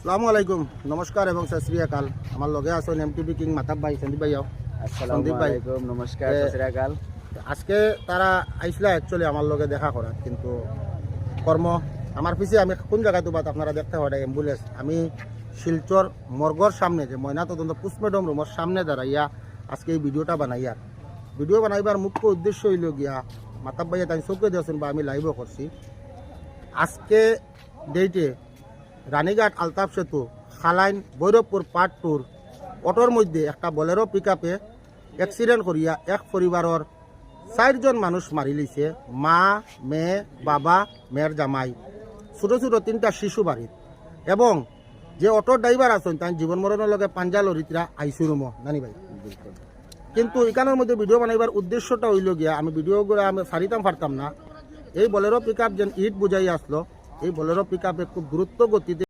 আসসালামু আলাইকুম, নমস্কার এবং সত শ্রী আকাল। আমার লগে আছেন এমটিভি কিং মাতাব ভাই, সন্দীপ ভাইও। আসসালামু আলাইকুম, নমস্কার, সত শ্রী আকাল। আজকে তারা আইসলা অ্যাকচুয়ালি আমার লগে দেখা করা, কিন্তু কর্ম আমার পিছিয়ে আমি কোন জায়গায় তো বাত আপনারা দেখতে পারেন অ্যাম্বুলেন্স। আমি শিলচর মর্গর সামনে যে ময়না তদন্ত পোস্টমর্টম রুমের সামনে দাঁড়াইয়া আজকে এই ভিডিওটা বানাইয়ার ভিডিও বানাইবার মুখ্য উদ্দেশ্য হইল গিয়া মাতাব ভাইয়া তাই চোখে দিয়েছেন বা আমি লাইভও করছি। আজকে ডেটে রানীঘাট আলতাফ সেতু খালাইন ভৈরবপুর পার্ট টুর অটোর মধ্যে একটা বলেরো পিক আপে অ্যাক্সিডেন্ট করিয়া এক পরিবারের 4 জন মানুষ মারি লিছে। মা, মেয়ে, বাবা, মেয়ের জামাই, ছোট ছোট 3টা শিশু বাড়ির। এবং যে অটোর ড্রাইভার আছেন তাই জীবন মরণের লগে পাঞ্জা লরিতরা আইসি রুমও জানি ভাই। কিন্তু এখানের মধ্যে ভিডিও বানাইবার উদ্দেশ্যটা হইল গিয়া আমি ভিডিওগুলো আমি সারিতাম পারতাম না। এই বলেরো পিক আপ যেন ইট বুঝাই আসলো, এই বলেরো পিক আপে খুব দ্রুত গতিতে